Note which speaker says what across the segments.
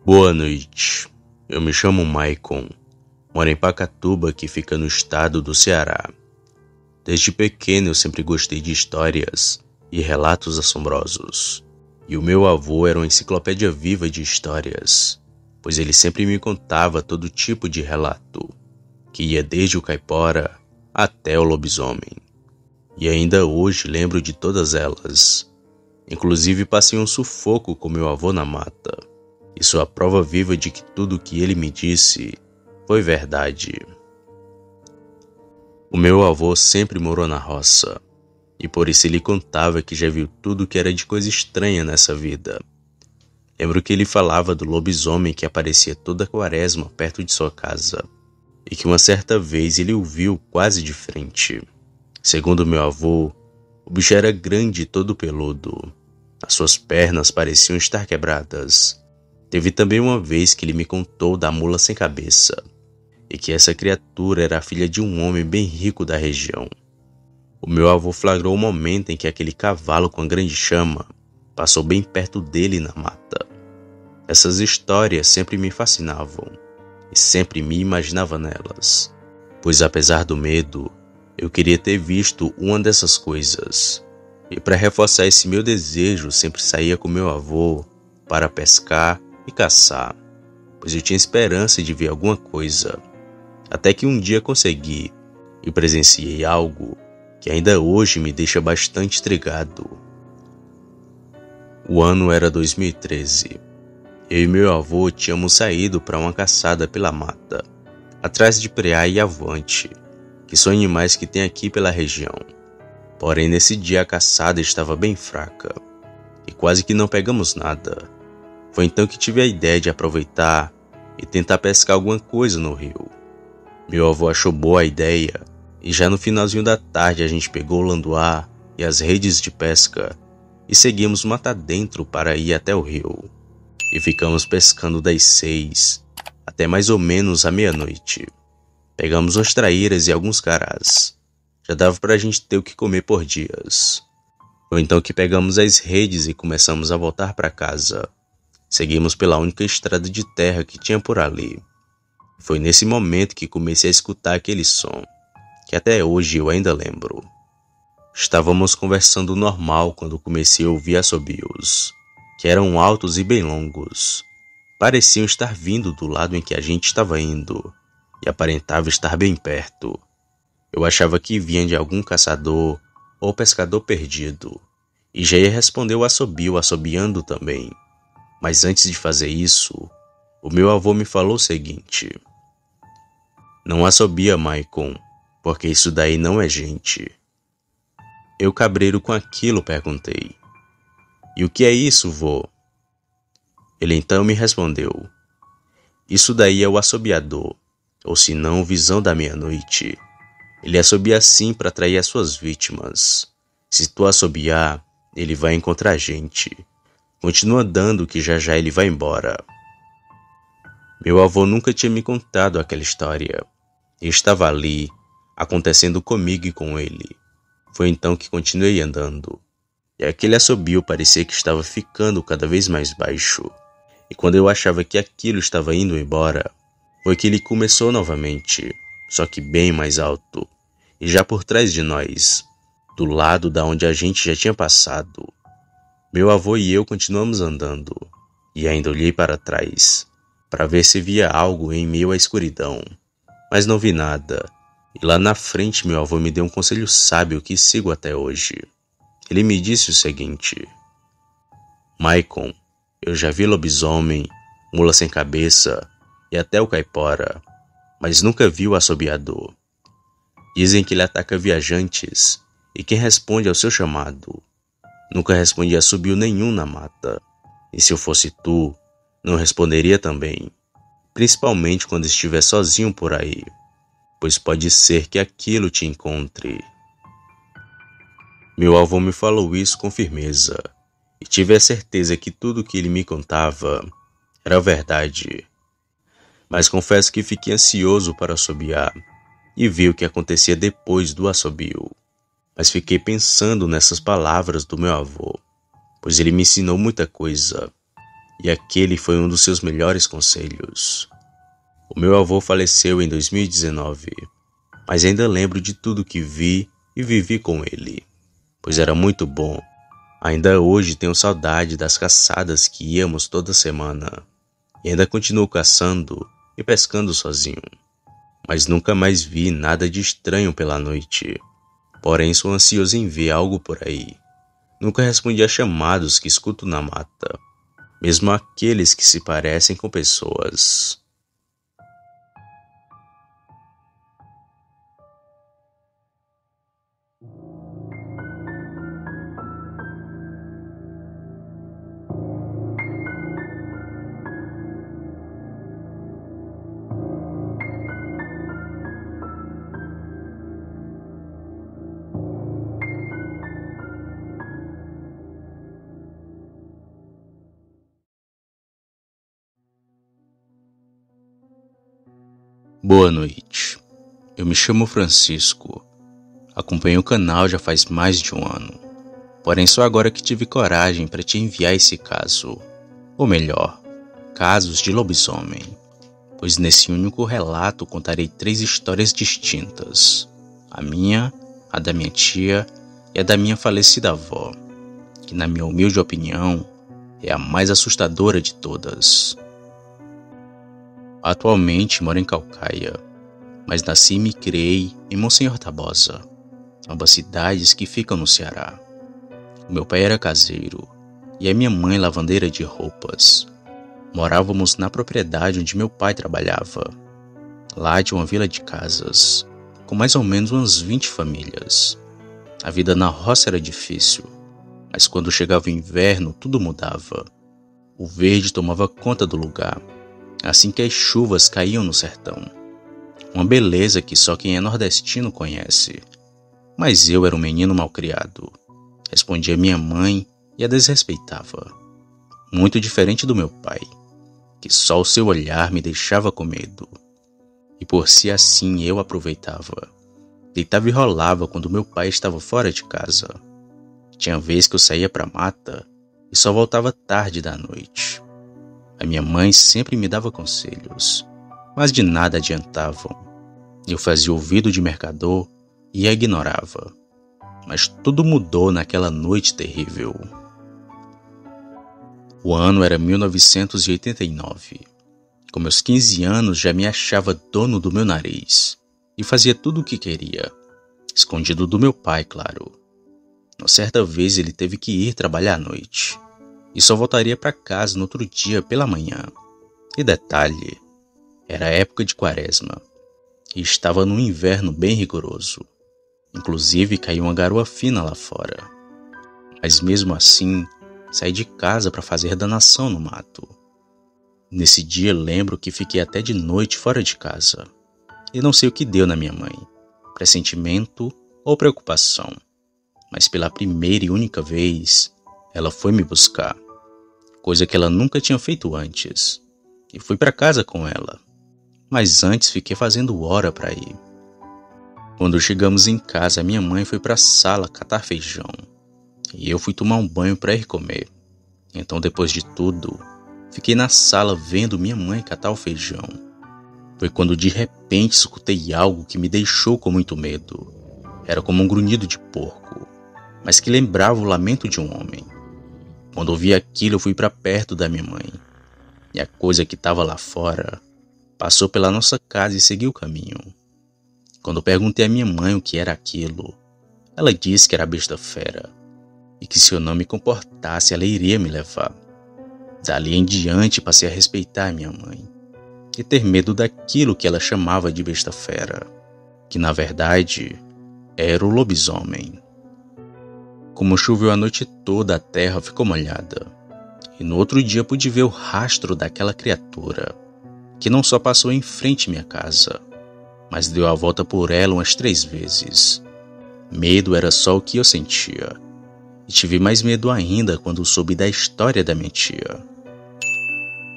Speaker 1: Boa noite, eu me chamo Maicon, moro em Pacatuba, que fica no estado do Ceará. Desde pequeno eu sempre gostei de histórias e relatos assombrosos. E o meu avô era uma enciclopédia viva de histórias, pois ele sempre me contava todo tipo de relato, que ia desde o caipora até o lobisomem. E ainda hoje lembro de todas elas. Inclusive passei um sufoco com meu avô na mata. E sou a prova viva de que tudo o que ele me disse foi verdade. O meu avô sempre morou na roça, e por isso ele contava que já viu tudo que era de coisa estranha nessa vida. Lembro que ele falava do lobisomem que aparecia toda quaresma perto de sua casa, e que uma certa vez ele o viu quase de frente. Segundo meu avô, o bicho era grande e todo peludo. As suas pernas pareciam estar quebradas. Teve também uma vez que ele me contou da mula sem cabeça, e que essa criatura era a filha de um homem bem rico da região. O meu avô flagrou o momento em que aquele cavalo com a grande chama passou bem perto dele na mata. Essas histórias sempre me fascinavam, e sempre me imaginava nelas, pois apesar do medo, eu queria ter visto uma dessas coisas. E para reforçar esse meu desejo, sempre saía com meu avô para pescar e caçar, pois eu tinha esperança de ver alguma coisa. Até que um dia consegui e presenciei algo que ainda hoje me deixa bastante intrigado. O ano era 2013. Eu e meu avô tínhamos saído para uma caçada pela mata, atrás de preá e avante, que são animais que tem aqui pela região. Porém, nesse dia a caçada estava bem fraca e quase que não pegamos nada. Foi então que tive a ideia de aproveitar e tentar pescar alguma coisa no rio. Meu avô achou boa a ideia e já no finalzinho da tarde a gente pegou o landuá e as redes de pesca e seguimos mata dentro para ir até o rio. E ficamos pescando das 6 até mais ou menos a meia-noite. Pegamos umas traíras e alguns carás. Já dava para a gente ter o que comer por dias. Foi então que pegamos as redes e começamos a voltar para casa. Seguimos pela única estrada de terra que tinha por ali. Foi nesse momento que comecei a escutar aquele som, que até hoje eu ainda lembro. Estávamos conversando normal quando comecei a ouvir assobios, que eram altos e bem longos. Pareciam estar vindo do lado em que a gente estava indo, e aparentava estar bem perto. Eu achava que vinha de algum caçador ou pescador perdido, e já ia responder o assobio assobiando também. Mas antes de fazer isso, o meu avô me falou o seguinte: não assobia, Maicon, porque isso daí não é gente. Eu, cabreiro com aquilo, perguntei: e o que é isso, vô? Ele então me respondeu: isso daí é o assobiador, ou se não, visão da meia-noite. Ele assobia assim para atrair as suas vítimas. Se tu assobiar, ele vai encontrar a gente. Continua dando que já já ele vai embora. Meu avô nunca tinha me contado aquela história. E estava ali, acontecendo comigo e com ele. Foi então que continuei andando. E aquele assobio parecia que estava ficando cada vez mais baixo. E quando eu achava que aquilo estava indo embora, foi que ele começou novamente, só que bem mais alto. E já por trás de nós, do lado da onde a gente já tinha passado. Meu avô e eu continuamos andando, e ainda olhei para trás, para ver se via algo em meio à escuridão, mas não vi nada. E lá na frente meu avô me deu um conselho sábio que sigo até hoje. Ele me disse o seguinte: Maicon, eu já vi lobisomem, mula sem cabeça e até o caipora, mas nunca vi o assobiador. Dizem que ele ataca viajantes e quem responde ao seu chamado. Nunca respondi assobio nenhum na mata, e se eu fosse tu, não responderia também, principalmente quando estiver sozinho por aí, pois pode ser que aquilo te encontre. Meu avô me falou isso com firmeza, e tive a certeza que tudo que ele me contava era verdade. Mas confesso que fiquei ansioso para assobiar, e vi o que acontecia depois do assobio. Mas fiquei pensando nessas palavras do meu avô, pois ele me ensinou muita coisa. e aquele foi um dos seus melhores conselhos. O meu avô faleceu em 2019, mas ainda lembro de tudo que vi e vivi com ele, pois era muito bom. Ainda hoje tenho saudade das caçadas que íamos toda semana, e ainda continuo caçando e pescando sozinho. Mas nunca mais vi nada de estranho pela noite. Porém, sou ansioso em ver algo por aí. Nunca respondi a chamados que escuto na mata, mesmo aqueles que se parecem com pessoas. Boa noite. Eu me chamo Francisco. Acompanho o canal já faz mais de um ano. Porém, só agora que tive coragem para te enviar esse caso. Ou melhor, casos de lobisomem. Pois nesse único relato contarei 3 histórias distintas. A minha, a da minha tia e a da minha falecida avó, que na minha humilde opinião é a mais assustadora de todas. Atualmente moro em Caucaia, mas nasci e me criei em Monsenhor Tabosa, ambas cidades que ficam no Ceará. O meu pai era caseiro e a minha mãe lavandeira de roupas. Morávamos na propriedade onde meu pai trabalhava, lá de uma vila de casas, com mais ou menos umas 20 famílias. A vida na roça era difícil, mas quando chegava o inverno tudo mudava. O verde tomava conta do lugar, assim que as chuvas caíam no sertão. Uma beleza que só quem é nordestino conhece. Mas eu era um menino malcriado. Respondia a minha mãe e a desrespeitava. Muito diferente do meu pai, que só o seu olhar me deixava com medo. E por si assim eu aproveitava. Deitava e rolava quando meu pai estava fora de casa. Tinha vez que eu saía pra mata e só voltava tarde da noite. A minha mãe sempre me dava conselhos, mas de nada adiantavam. Eu fazia ouvido de mercador e a ignorava. Mas tudo mudou naquela noite terrível. O ano era 1989. Com meus 15 anos já me achava dono do meu nariz e fazia tudo o que queria, escondido do meu pai, claro. Uma certa vez ele teve que ir trabalhar à noite e só voltaria para casa no outro dia pela manhã. E detalhe, era época de quaresma e estava num inverno bem rigoroso. Inclusive caiu uma garoa fina lá fora. Mas mesmo assim, saí de casa para fazer danação no mato. Nesse dia lembro que fiquei até de noite fora de casa. E não sei o que deu na minha mãe, pressentimento ou preocupação. Mas pela primeira e única vez, ela foi me buscar. Coisa que ela nunca tinha feito antes, e fui para casa com ela. Mas antes fiquei fazendo hora para ir. Quando chegamos em casa, minha mãe foi para a sala catar feijão, e eu fui tomar um banho para ir comer. Então, depois de tudo, fiquei na sala vendo minha mãe catar o feijão. Foi quando de repente escutei algo que me deixou com muito medo. Era como um grunhido de porco, mas que lembrava o lamento de um homem. Quando ouvi aquilo, eu fui para perto da minha mãe. E a coisa que estava lá fora passou pela nossa casa e seguiu o caminho. Quando eu perguntei à minha mãe o que era aquilo, ela disse que era a besta fera e que se eu não me comportasse, ela iria me levar. Dali em diante, passei a respeitar a minha mãe e ter medo daquilo que ela chamava de besta fera, que na verdade era o lobisomem. Como choveu a noite toda, a terra ficou molhada, e no outro dia pude ver o rastro daquela criatura, que não só passou em frente à minha casa, mas deu a volta por ela umas 3 vezes. Medo era só o que eu sentia, e tive mais medo ainda quando soube da história da minha tia.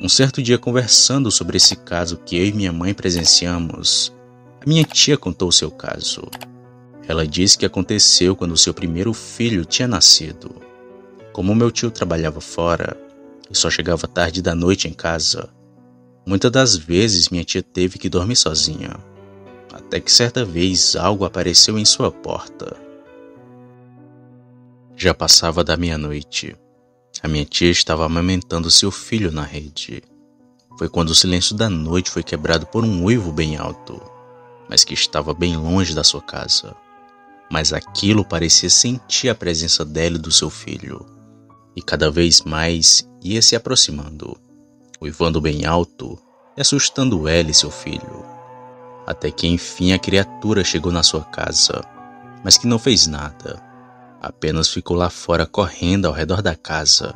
Speaker 1: Um certo dia, conversando sobre esse caso que eu e minha mãe presenciamos, a minha tia contou o seu caso. Ela disse que aconteceu quando seu primeiro filho tinha nascido. Como meu tio trabalhava fora,
Speaker 2: e só chegava tarde da noite em casa. Muitas das vezes minha tia teve que dormir sozinha, até que certa vez algo apareceu em sua porta. Já passava da meia-noite. A minha tia estava amamentando seu filho na rede. Foi quando o silêncio da noite foi quebrado por um uivo bem alto, mas que estava bem longe da sua casa. Mas aquilo parecia sentir a presença dela e do seu filho, e cada vez mais ia se aproximando, uivando bem alto e assustando ela e seu filho. Até que enfim a criatura chegou na sua casa, mas que não fez nada. Apenas ficou lá fora correndo ao redor da casa.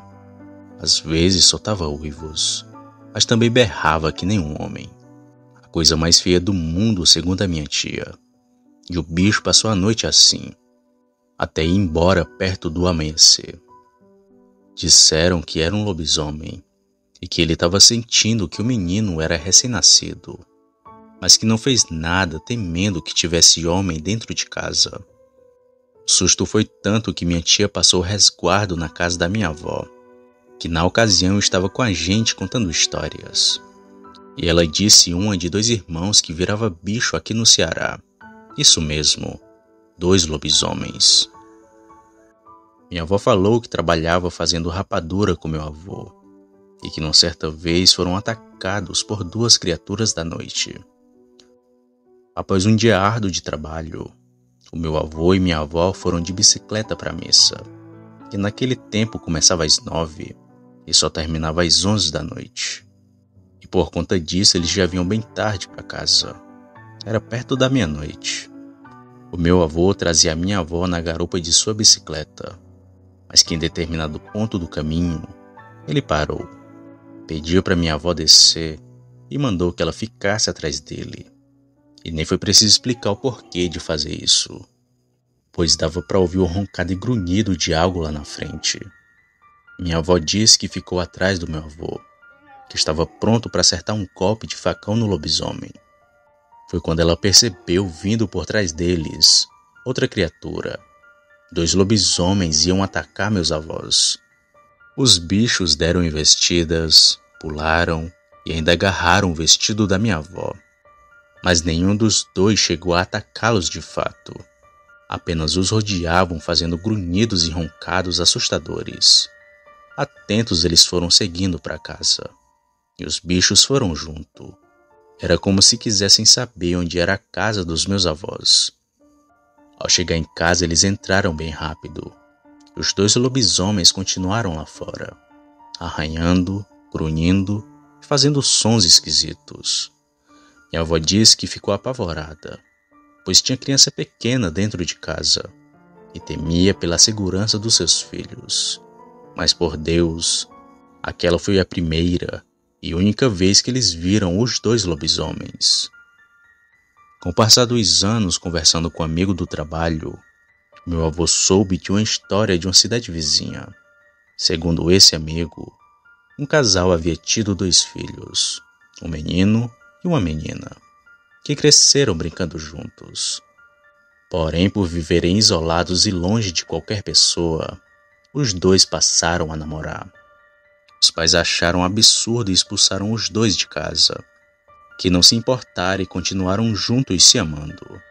Speaker 2: Às vezes soltava uivos, mas também berrava que nem um homem. A coisa mais feia do mundo, segundo a minha tia. E o bicho passou a noite assim, até ir embora perto do amanhecer. Disseram que era um lobisomem e que ele estava sentindo que o menino era recém-nascido, mas que não fez nada temendo que tivesse homem dentro de casa. O susto foi tanto que minha tia passou resguardo na casa da minha avó, que na ocasião estava com a gente contando histórias. E ela disse uma de 2 irmãos que virava bicho aqui no Ceará. Isso mesmo, 2 lobisomens. Minha avó falou que trabalhava fazendo rapadura com meu avô, e que numa certa vez foram atacados por 2 criaturas da noite. Após um dia árduo de trabalho, o meu avô e minha avó foram de bicicleta para a missa, que naquele tempo começava às 9 e só terminava às 11 da noite. E por conta disso eles já vinham bem tarde para casa. Era perto da meia-noite. O meu avô trazia a minha avó na garupa de sua bicicleta, mas que em determinado ponto do caminho ele parou, pediu para minha avó descer e mandou que ela ficasse atrás dele. E nem foi preciso explicar o porquê de fazer isso, pois dava para ouvir o roncado e grunhido de algo lá na frente. Minha avó disse que ficou atrás do meu avô, que estava pronto para acertar um golpe de facão no lobisomem. Foi quando ela percebeu vindo por trás deles outra criatura. 2 lobisomens iam atacar meus avós. Os bichos deram investidas, pularam e ainda agarraram o vestido da minha avó. Mas nenhum dos 2 chegou a atacá-los de fato. Apenas os rodeavam fazendo grunhidos e roncados assustadores. Atentos eles foram seguindo para casa. E os bichos foram junto. Era como se quisessem saber onde era a casa dos meus avós. Ao chegar em casa eles entraram bem rápido. E os 2 lobisomens continuaram lá fora, arranhando, grunhindo e fazendo sons esquisitos. Minha avó disse que ficou apavorada, pois tinha criança pequena dentro de casa e temia pela segurança dos seus filhos. Mas por Deus, aquela foi a primeira e única vez que eles viram os 2 lobisomens. Com o passar dos anos conversando com um amigo do trabalho, meu avô soube de uma história de uma cidade vizinha. Segundo esse amigo, um casal havia tido 2 filhos, um menino e uma menina, que cresceram brincando juntos. Porém, por viverem isolados e longe de qualquer pessoa, os 2 passaram a namorar. Os pais acharam absurdo e expulsaram os 2 de casa, que não se importaram e continuaram juntos se amando.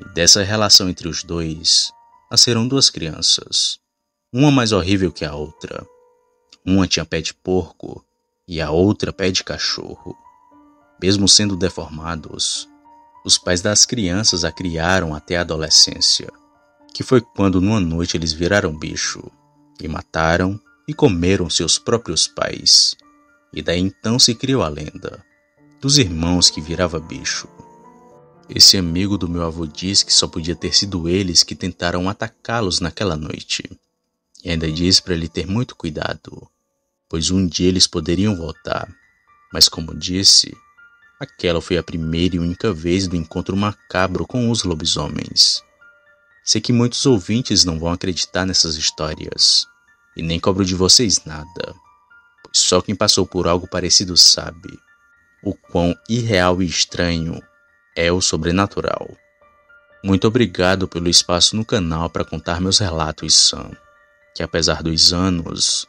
Speaker 2: E dessa relação entre os 2, nasceram 2 crianças, uma mais horrível que a outra. Uma tinha pé de porco e a outra pé de cachorro. Mesmo sendo deformados, os pais das crianças a criaram até a adolescência, que foi quando numa noite eles viraram bicho e mataram e comeram seus próprios pais. E daí então se criou a lenda dos irmãos que virava bicho. Esse amigo do meu avô diz que só podia ter sido eles que tentaram atacá-los naquela noite. E ainda diz para ele ter muito cuidado, pois um dia eles poderiam voltar. Mas como disse, aquela foi a primeira e única vez do encontro macabro com os lobisomens. Sei que muitos ouvintes não vão acreditar nessas histórias, e nem cobro de vocês nada, pois só quem passou por algo parecido sabe o quão irreal e estranho é o sobrenatural. Muito obrigado pelo espaço no canal para contar meus relatos, Sam, que apesar dos anos,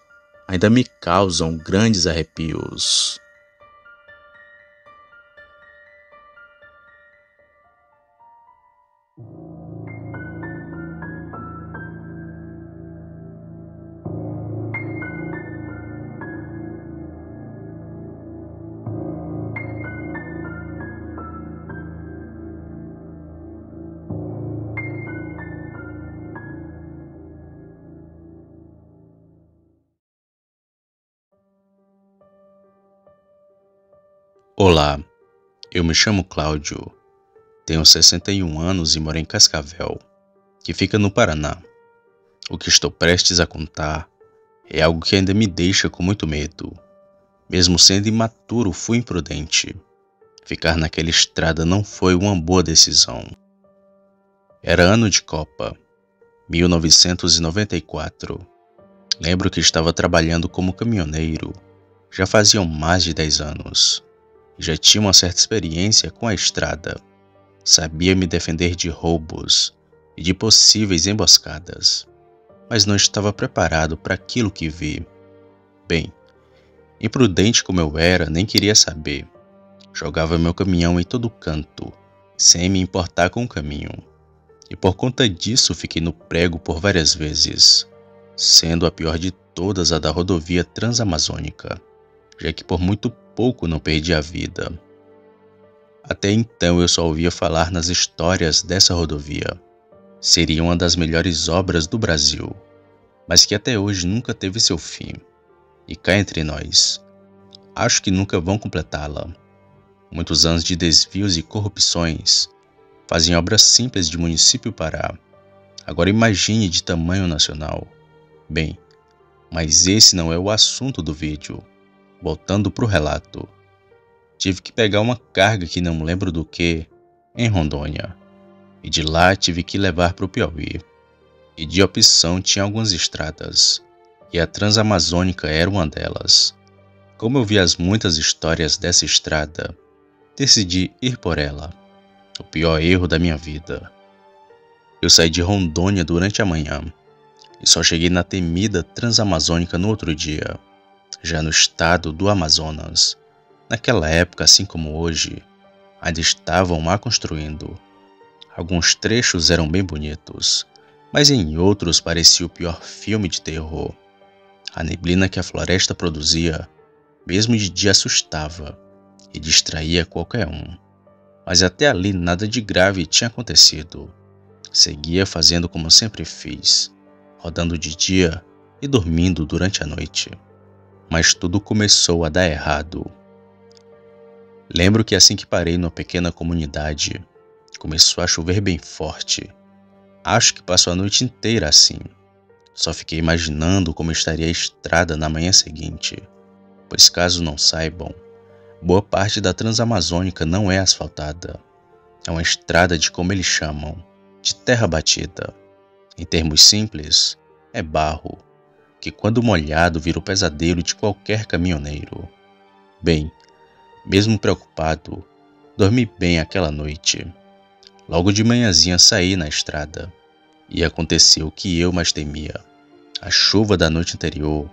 Speaker 2: ainda me causam grandes arrepios.
Speaker 1: Olá, eu me chamo Cláudio, tenho 61 anos e moro em Cascavel, que fica no Paraná. O que estou prestes a contar é algo que ainda me deixa com muito medo. Mesmo sendo imaturo, fui imprudente. Ficar naquela estrada não foi uma boa decisão. Era ano de Copa, 1994. Lembro que estava trabalhando como caminhoneiro. Já faziam mais de 10 anos. Já tinha uma certa experiência com a estrada. Sabia me defender de roubos e de possíveis emboscadas. Mas não estava preparado para aquilo que vi. Bem, imprudente como eu era, nem queria saber. Jogava meu caminhão em todo canto, sem me importar com o caminho. E por conta disso fiquei no prego por várias vezes, sendo a pior de todas a da rodovia Transamazônica, já que por muito pouco não perdi a vida. Até então eu só ouvia falar nas histórias dessa rodovia. Seria uma das melhores obras do Brasil, mas que até hoje nunca teve seu fim. E cá entre nós, acho que nunca vão completá-la. Muitos anos de desvios e corrupções fazem obras simples de município parar. Agora imagine de tamanho nacional. Bem, mas esse não é o assunto do vídeo. Voltando para o relato, tive que pegar uma carga que não lembro do que, em Rondônia, e de lá tive que levar para o Piauí. E de opção tinha algumas estradas, e a Transamazônica era uma delas. Como eu vi as muitas histórias dessa estrada, decidi ir por ela. O pior erro da minha vida. Eu saí de Rondônia durante a manhã, e só cheguei na temida Transamazônica no outro dia. Já no estado do Amazonas. Naquela época, assim como hoje, ainda estavam a construindo. Alguns trechos eram bem bonitos, mas em outros parecia o pior filme de terror. A neblina que a floresta produzia, mesmo de dia, assustava e distraía qualquer um. Mas até ali nada de grave tinha acontecido. Seguia fazendo como sempre fiz, rodando de dia e dormindo durante a noite. Mas tudo começou a dar errado. Lembro que assim que parei numa pequena comunidade, começou a chover bem forte. Acho que passou a noite inteira assim. Só fiquei imaginando como estaria a estrada na manhã seguinte. Pois caso não saibam, boa parte da Transamazônica não é asfaltada. É uma estrada de como eles chamam, de terra batida. Em termos simples, é barro, que quando molhado vira o pesadelo de qualquer caminhoneiro. Bem, mesmo preocupado, dormi bem aquela noite. Logo de manhãzinha saí na estrada, e aconteceu o que eu mais temia. A chuva da noite anterior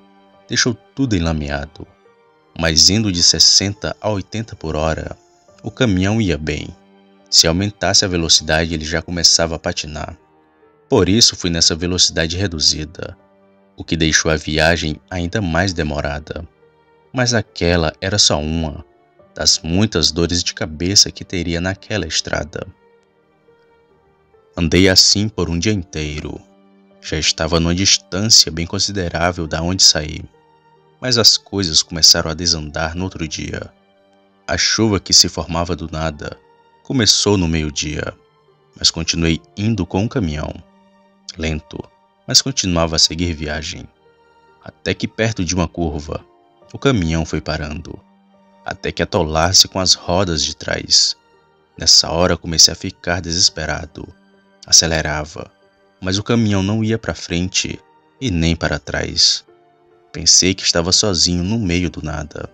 Speaker 1: deixou tudo enlameado, mas indo de 60 a 80 por hora, o caminhão ia bem. Se aumentasse a velocidade, ele já começava a patinar. Por isso fui nessa velocidade reduzida, o que deixou a viagem ainda mais demorada. Mas aquela era só uma das muitas dores de cabeça que teria naquela estrada. Andei assim por um dia inteiro. Já estava numa distância bem considerável da onde saí. Mas as coisas começaram a desandar no outro dia. A chuva que se formava do nada começou no meio-dia, mas continuei indo com o caminhão. Lento, mas continuava a seguir viagem. Até que perto de uma curva, o caminhão foi parando, até que atolasse com as rodas de trás. Nessa hora comecei a ficar desesperado. Acelerava, mas o caminhão não ia para frente e nem para trás. Pensei que estava sozinho no meio do nada,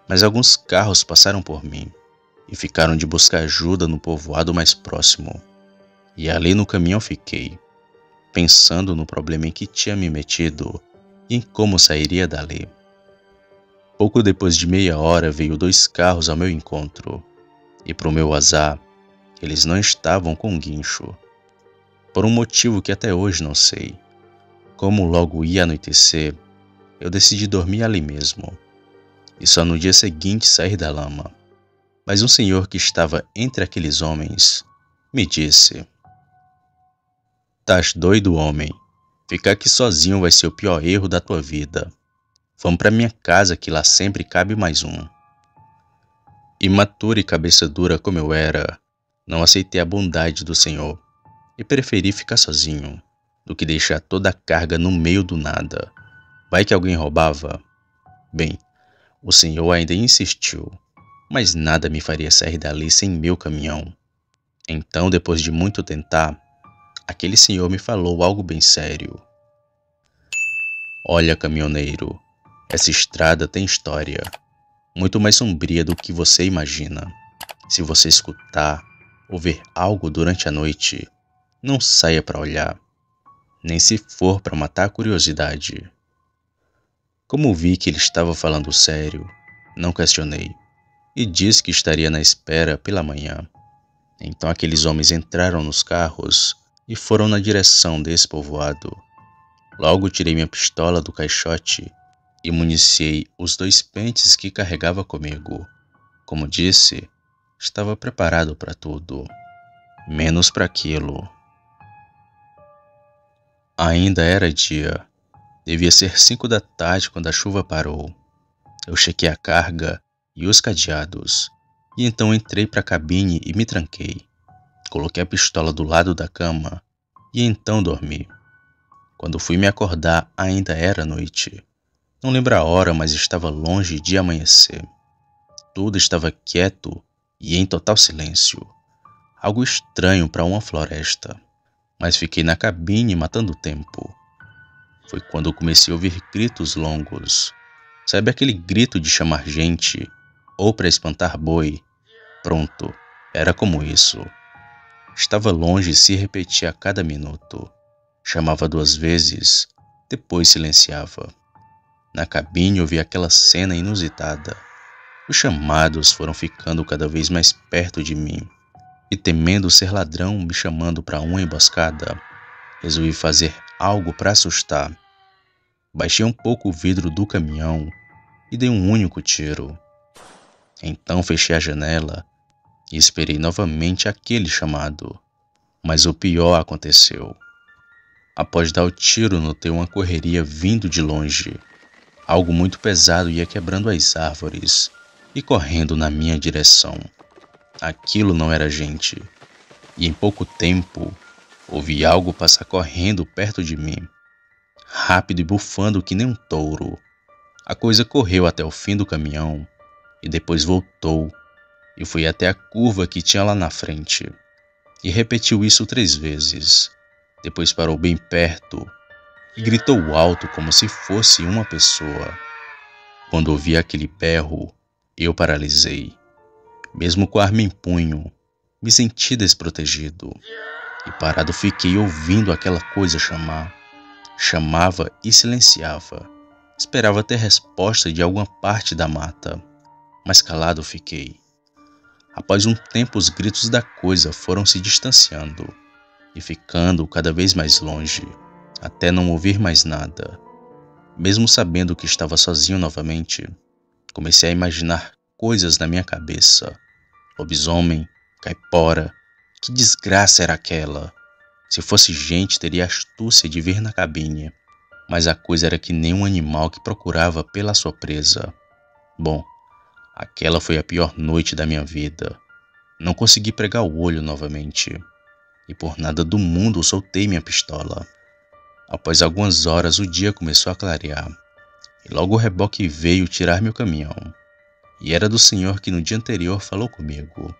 Speaker 1: mas alguns carros passaram por mim e ficaram de buscar ajuda no povoado mais próximo. E ali no caminhão fiquei, pensando no problema em que tinha me metido
Speaker 2: e como sairia dali. Pouco depois de meia hora veio 2 carros ao meu encontro, e para o meu azar, eles não estavam com guincho. Por um motivo que até hoje não sei. Como logo ia anoitecer, eu decidi dormir ali mesmo, e só no dia seguinte sair da lama. Mas um senhor que estava entre aqueles homens me disse: "Tás doido, homem? Ficar aqui sozinho vai ser o pior erro da tua vida. Vamos para minha casa que lá sempre cabe mais um." Imaturo e cabeça dura como eu era, não aceitei a bondade do senhor e preferi ficar sozinho do que deixar toda a carga no meio do nada. Vai que alguém roubava? Bem, o senhor ainda insistiu, mas nada me faria sair dali sem meu caminhão. Então, depois de muito tentar, aquele senhor me falou algo bem sério. "Olha, caminhoneiro, essa estrada tem história, muito mais sombria do que você imagina. Se você escutar ou ver algo durante a noite, não saia para olhar, nem se for para matar a curiosidade." Como vi que ele estava falando sério, não questionei e disse que estaria na espera pela manhã. Então aqueles homens entraram nos carros e foram na direção desse povoado. Logo tirei minha pistola do caixote e municiei os 2 pentes que carregava comigo. Como disse, estava preparado para tudo, menos para aquilo. Ainda era dia. Devia ser 5 da tarde quando a chuva parou. Eu chequei a carga e os cadeados, e então entrei para a cabine e me tranquei. Coloquei a pistola do lado da cama e então dormi. Quando fui me acordar, ainda era noite. Não lembro a hora, mas estava longe de amanhecer. Tudo estava quieto e em total silêncio. Algo estranho para uma floresta. Mas fiquei na cabine matando tempo. Foi quando eu comecei a ouvir gritos longos. Sabe aquele grito de chamar gente ou para espantar boi? Pronto, era como isso. Estava longe e se repetia a cada minuto. Chamava 2 vezes, depois silenciava. Na cabine eu vi aquela cena inusitada. Os chamados foram ficando cada vez mais perto de mim. E temendo ser ladrão me chamando para uma emboscada, resolvi fazer algo para assustar. Baixei um pouco o vidro do caminhão e dei um único tiro. Então fechei a janela e esperei novamente aquele chamado. Mas o pior aconteceu. Após dar o tiro, notei uma correria vindo de longe. Algo muito pesado ia quebrando as árvores e correndo na minha direção. Aquilo não era gente. E em pouco tempo, ouvi algo passar correndo perto de mim, rápido e bufando que nem um touro. A coisa correu até o fim do caminhão e depois voltou e foi até a curva que tinha lá na frente. E repetiu isso 3 vezes. Depois parou bem perto e gritou alto como se fosse uma pessoa. Quando ouvi aquele berro, eu paralisei. Mesmo com a arma em punho, me senti desprotegido. E parado fiquei ouvindo aquela coisa chamar. Chamava e silenciava. Esperava ter resposta de alguma parte da mata, mas calado fiquei. Após um tempo, os gritos da coisa foram se distanciando e ficando cada vez mais longe, até não ouvir mais nada. Mesmo sabendo que estava sozinho novamente, comecei a imaginar coisas na minha cabeça. Lobisomem, caipora, que desgraça era aquela? Se fosse gente, teria a astúcia de vir na cabine, mas a coisa era que nem um animal que procurava pela sua presa. Bom, aquela foi a pior noite da minha vida. Não consegui pregar o olho novamente, e por nada do mundo soltei minha pistola. Após algumas horas o dia começou a clarear, e logo o reboque veio tirar meu caminhão. E era do senhor que no dia anterior falou comigo,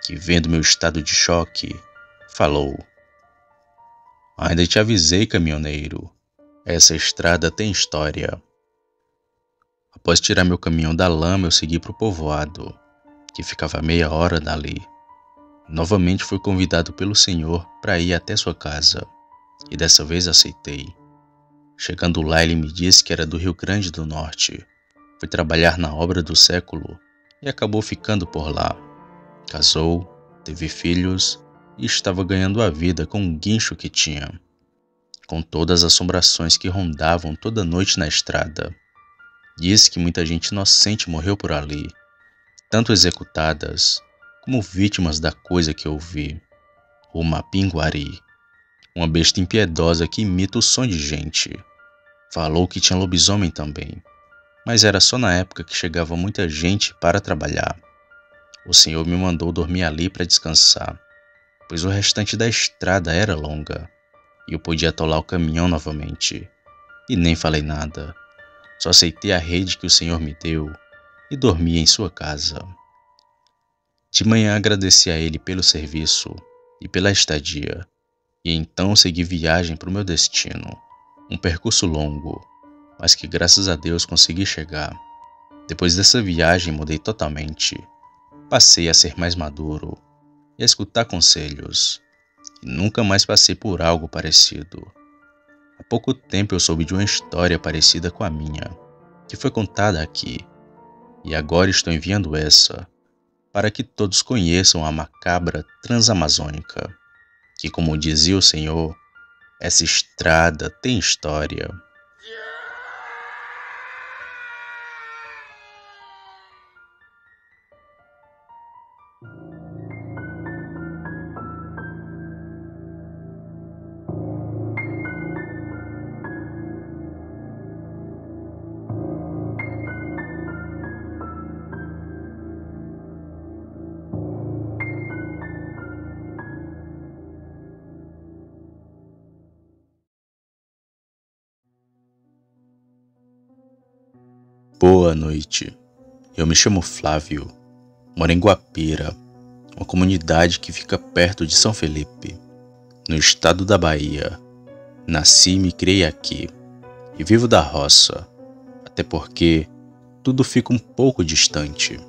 Speaker 2: que vendo meu estado de choque, falou: "Ainda te avisei, caminhoneiro, essa estrada tem história." Após tirar meu caminhão da lama, eu segui para o povoado, que ficava a meia hora dali. Novamente fui convidado pelo senhor para ir até sua casa, e dessa vez aceitei. Chegando lá, ele me disse que era do Rio Grande do Norte. Foi trabalhar na obra do século e acabou ficando por lá. Casou, teve filhos e estava ganhando a vida com um guincho que tinha, com todas as assombrações que rondavam toda noite na estrada. Disse que muita gente inocente morreu por ali, tanto executadas como vítimas da coisa que eu vi, o Mapinguari, uma besta impiedosa que imita o som de gente. Falou que tinha lobisomem também, mas era só na época que chegava muita gente para trabalhar. O senhor me mandou dormir ali para descansar, pois o restante da estrada era longa e eu podia atolar o caminhão novamente. E nem falei nada, só aceitei a rede que o senhor me deu e dormi em sua casa. De manhã agradeci a ele pelo serviço e pela estadia, e então segui viagem para o meu destino. Um percurso longo, mas que graças a Deus consegui chegar. Depois dessa viagem mudei totalmente. Passei a ser mais maduro e a escutar conselhos, e nunca mais passei por algo parecido. Há pouco tempo eu soube de uma história parecida com a minha, que foi contada aqui, e agora estou enviando essa, para que todos conheçam a macabra Transamazônica, que, como dizia o senhor, essa estrada tem história. Boa noite. Eu me chamo Flávio, moro em Guapira, uma comunidade que fica perto de São Felipe, no estado da Bahia. Nasci e me criei aqui, e vivo da roça, até porque tudo fica um pouco distante,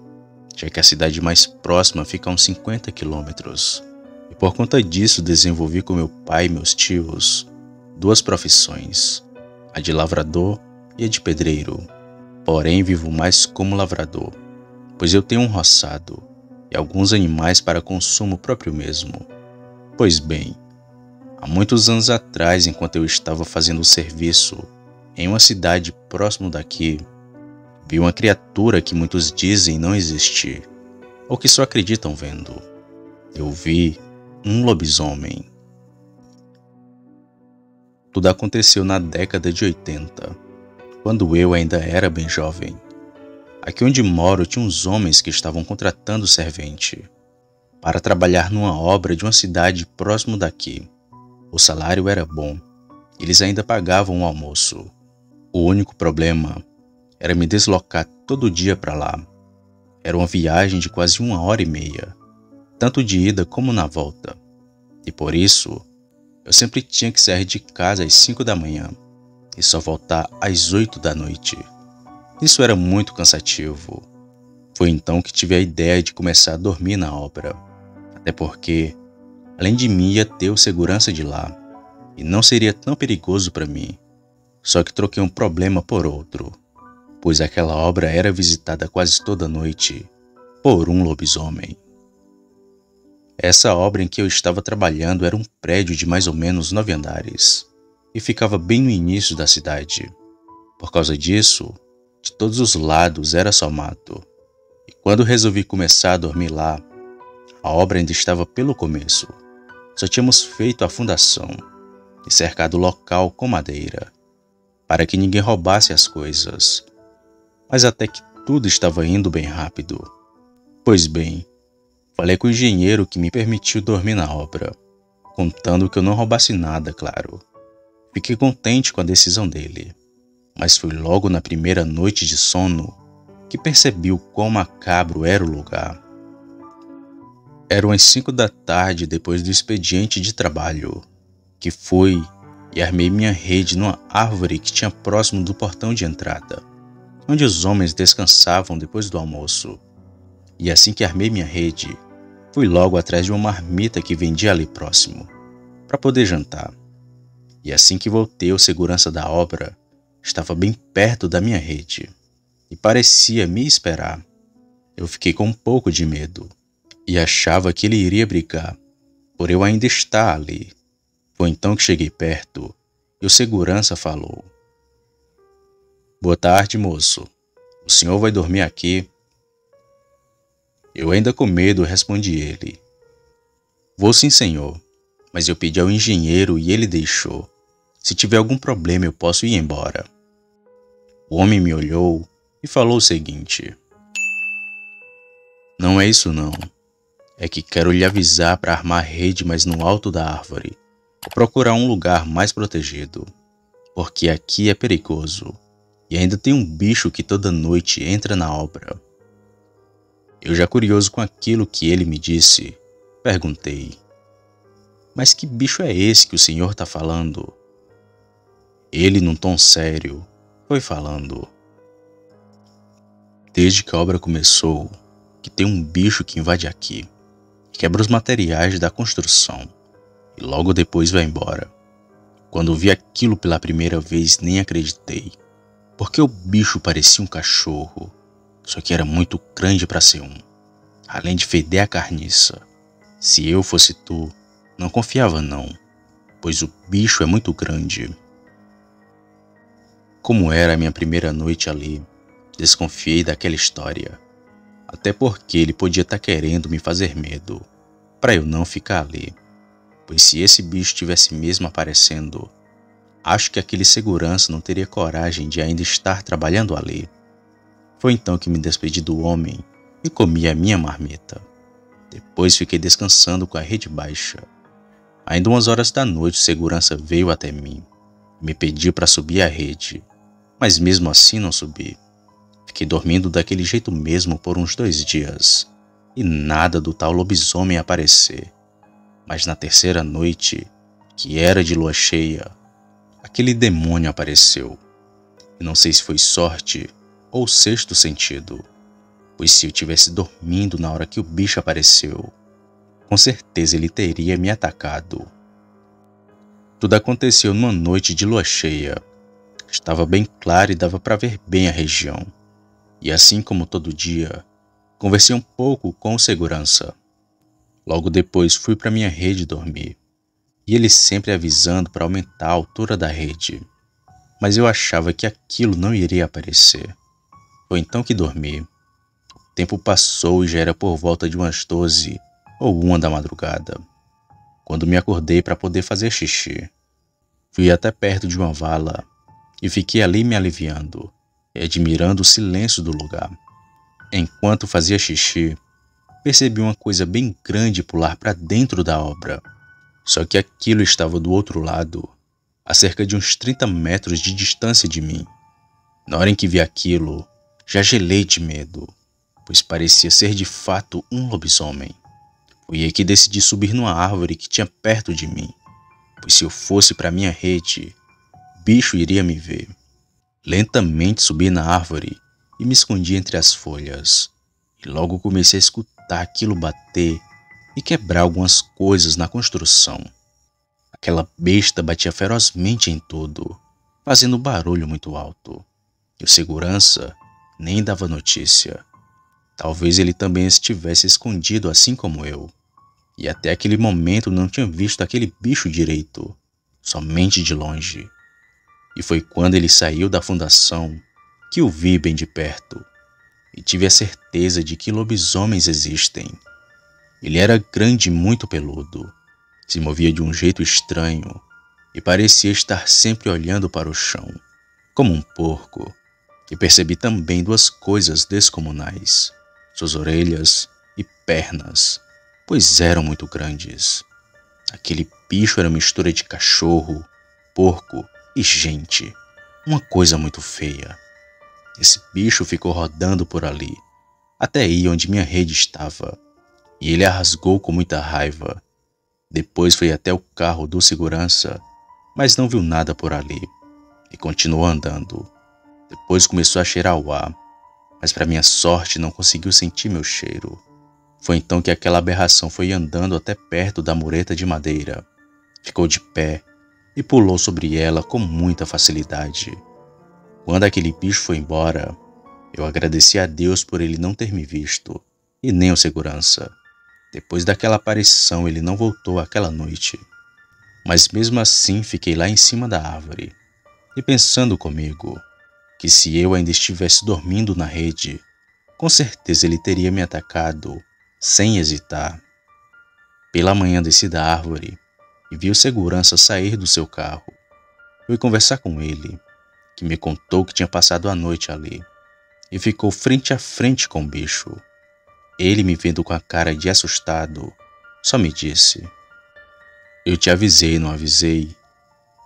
Speaker 2: já que a cidade mais próxima fica a uns 50 quilômetros. E por conta disso desenvolvi com meu pai e meus tios duas profissões, a de lavrador e a de pedreiro. Porém, vivo mais como lavrador, pois eu tenho um roçado e alguns animais para consumo próprio mesmo. Pois bem, há muitos anos atrás, enquanto eu estava fazendo serviço em uma cidade próximo daqui, vi uma criatura que muitos dizem não existir, ou que só acreditam vendo. Eu vi um lobisomem. Tudo aconteceu na década de 80. Quando eu ainda era bem jovem. Aqui onde moro tinha uns homens que estavam contratando servente para trabalhar numa obra de uma cidade próximo daqui. O salário era bom, eles ainda pagavam o almoço. O único problema era me deslocar todo dia para lá. Era uma viagem de quase 1h30, tanto de ida como na volta. E por isso, eu sempre tinha que sair de casa às 5 da manhã. E só voltar às 8 da noite. Isso era muito cansativo. Foi então que tive a ideia de começar a dormir na obra. Até porque, além de mim, ia ter o segurança de lá. E não seria tão perigoso para mim. Só que troquei um problema por outro. Pois aquela obra era visitada quase toda noite por um lobisomem. Essa obra em que eu estava trabalhando era um prédio de mais ou menos 9 andares. E ficava bem no início da cidade. Por causa disso, de todos os lados era só mato. E quando resolvi começar a dormir lá, a obra ainda estava pelo começo. Só tínhamos feito a fundação e cercado o local com madeira, para que ninguém roubasse as coisas. Mas até que tudo estava indo bem rápido. Pois bem, falei com o engenheiro que me permitiu dormir na obra, contando que eu não roubasse nada, claro. Fiquei contente com a decisão dele, mas foi logo na primeira noite de sono que percebi o quão macabro era o lugar. Eram as 5 da tarde depois do expediente de trabalho, que fui e armei minha rede numa árvore que tinha próximo do portão de entrada, onde os homens descansavam depois do almoço. E assim que armei minha rede, fui logo atrás de uma marmita que vendia ali próximo, para poder jantar. E assim que voltei, o segurança da obra estava bem perto da minha rede e parecia me esperar. Eu fiquei com um pouco de medo e achava que ele iria brigar, por eu ainda estar ali. Foi então que cheguei perto e o segurança falou: "Boa tarde, moço. O senhor vai dormir aqui?" Eu ainda com medo respondi ele: "Vou sim, senhor, mas eu pedi ao engenheiro e ele deixou. Se tiver algum problema eu posso ir embora." O homem me olhou e falou o seguinte: "Não é isso não. É que quero lhe avisar para armar a rede mais no alto da árvore ou procurar um lugar mais protegido, porque aqui é perigoso e ainda tem um bicho que toda noite entra na obra." Eu, já curioso com aquilo que ele me disse, perguntei: "Mas que bicho é esse que o senhor está falando?" Ele, num tom sério, foi falando: "Desde que a obra começou, que tem um bicho que invade aqui, quebra os materiais da construção e logo depois vai embora. Quando vi aquilo pela primeira vez, nem acreditei, porque o bicho parecia um cachorro, só que era muito grande para ser um, além de feder a carniça. Se eu fosse tu, não confiava não, pois o bicho é muito grande." Como era a minha primeira noite ali, desconfiei daquela história, até porque ele podia estar querendo me fazer medo, para eu não ficar ali, pois se esse bicho tivesse mesmo aparecendo, acho que aquele segurança não teria coragem de ainda estar trabalhando ali. Foi então que me despedi do homem e comi a minha marmita. Depois fiquei descansando com a rede baixa. Ainda 1 horas da noite, o segurança veio até mim e me pediu para subir a rede, mas mesmo assim não subi. Fiquei dormindo daquele jeito mesmo por uns 2 dias e nada do tal lobisomem aparecer. Mas na terceira noite, que era de lua cheia, aquele demônio apareceu. E não sei se foi sorte ou sexto sentido, pois se eu tivesse dormindo na hora que o bicho apareceu, com certeza ele teria me atacado. Tudo aconteceu numa noite de lua cheia. Estava bem claro e dava para ver bem a região. E assim como todo dia, conversei um pouco com o segurança. Logo depois fui para minha rede dormir, e ele sempre avisando para aumentar a altura da rede. Mas eu achava que aquilo não iria aparecer. Foi então que dormi. O tempo passou e já era por volta de umas 12 ou 1 da madrugada, quando me acordei para poder fazer xixi. Fui até perto de uma vala e fiquei ali me aliviando e admirando o silêncio do lugar. Enquanto fazia xixi, percebi uma coisa bem grande pular para dentro da obra. Só que aquilo estava do outro lado, a cerca de uns 30 metros de distância de mim. Na hora em que vi aquilo, já gelei de medo, pois parecia ser de fato um lobisomem. Foi aí que decidi subir numa árvore que tinha perto de mim, pois se eu fosse para minha rede, o bicho iria me ver. Lentamente subi na árvore e me escondi entre as folhas, e logo comecei a escutar aquilo bater e quebrar algumas coisas na construção. Aquela besta batia ferozmente em tudo, fazendo barulho muito alto, e o segurança nem dava notícia. Talvez ele também estivesse escondido assim como eu, e até aquele momento não tinha visto aquele bicho direito, somente de longe. E foi quando ele saiu da fundação que o vi bem de perto, e tive a certeza de que lobisomens existem. Ele era grande e muito peludo, se movia de um jeito estranho e parecia estar sempre olhando para o chão, como um porco. E percebi também 2 coisas descomunais: suas orelhas e pernas, pois eram muito grandes. Aquele bicho era mistura de cachorro, porco e gente, uma coisa muito feia. Esse bicho ficou rodando por ali, até aí onde minha rede estava, e ele a rasgou com muita raiva. Depois foi até o carro do segurança, mas não viu nada por ali, e continuou andando. Depois começou a cheirar o ar, mas para minha sorte não conseguiu sentir meu cheiro. Foi então que aquela aberração foi andando até perto da mureta de madeira. Ficou de pé e pulou sobre ela com muita facilidade. Quando aquele bicho foi embora, eu agradeci a Deus por ele não ter me visto, e nem o segurança. Depois daquela aparição, ele não voltou aquela noite. Mas mesmo assim, fiquei lá em cima da árvore, e pensando comigo, que se eu ainda estivesse dormindo na rede, com certeza ele teria me atacado, sem hesitar. Pela manhã desci da árvore e vi o segurança sair do seu carro. Fui conversar com ele, que me contou que tinha passado a noite ali, e ficou frente a frente com o bicho. Ele, me vendo com a cara de assustado, só me disse: "Eu te avisei, não avisei?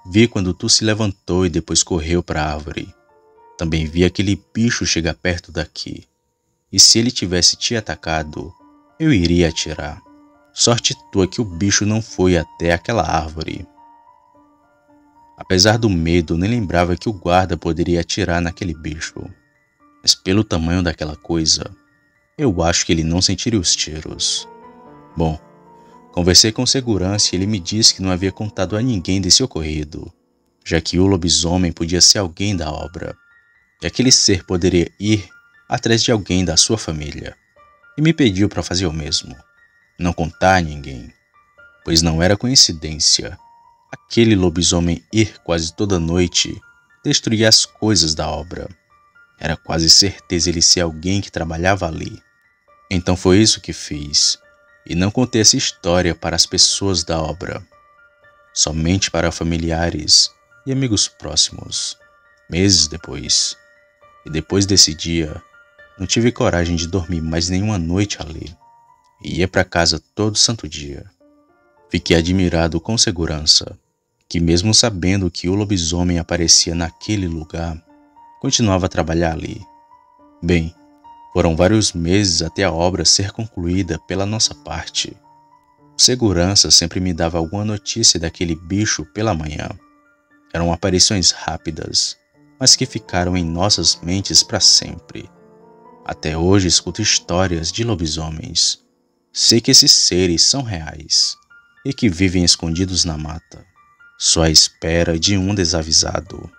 Speaker 2: Vi quando tu se levantou e depois correu para a árvore. Também vi aquele bicho chegar perto daqui. E se ele tivesse te atacado, eu iria atirar. Sorte tua que o bicho não foi até aquela árvore." Apesar do medo, nem lembrava que o guarda poderia atirar naquele bicho. Mas pelo tamanho daquela coisa, eu acho que ele não sentiria os tiros. Bom, conversei com o segurança e ele me disse que não havia contado a ninguém desse ocorrido, já que o lobisomem podia ser alguém da obra, e aquele ser poderia ir atrás de alguém da sua família, e me pediu para fazer o mesmo, não contar a ninguém, pois não era coincidência aquele lobisomem ir quase toda noite destruir as coisas da obra. Era quase certeza ele ser alguém que trabalhava ali. Então foi isso que fiz, e não contei essa história para as pessoas da obra, somente para familiares e amigos próximos. Meses depois, e depois desse dia, não tive coragem de dormir mais nenhuma noite ali, e ia para casa todo santo dia. Fiquei admirado com segurança, que mesmo sabendo que o lobisomem aparecia naquele lugar, continuava a trabalhar ali. Bem, foram vários meses até a obra ser concluída pela nossa parte. O segurança sempre me dava alguma notícia daquele bicho pela manhã. Eram aparições rápidas, mas que ficaram em nossas mentes para sempre. Até hoje escuto histórias de lobisomens. Sei que esses seres são reais e que vivem escondidos na mata, só à espera de um desavisado.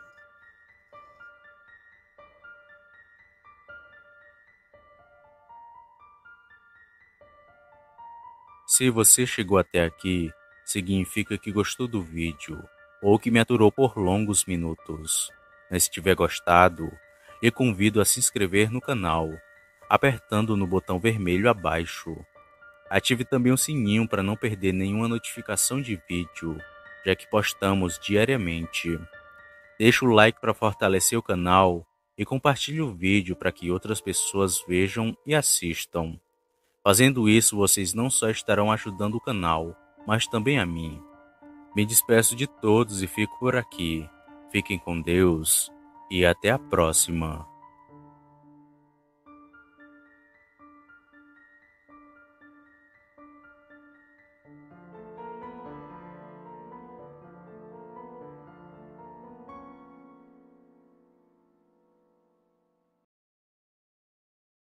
Speaker 1: Se você chegou até aqui, significa que gostou do vídeo ou que me aturou por longos minutos. Mas se tiver gostado, eu convido a se inscrever no canal, apertando no botão vermelho abaixo. Ative também o sininho para não perder nenhuma notificação de vídeo, já que postamos diariamente. Deixe o like para fortalecer o canal e compartilhe o vídeo para que outras pessoas vejam e assistam. Fazendo isso, vocês não só estarão ajudando o canal, mas também a mim. Me despeço de todos e fico por aqui. Fiquem com Deus e até a próxima.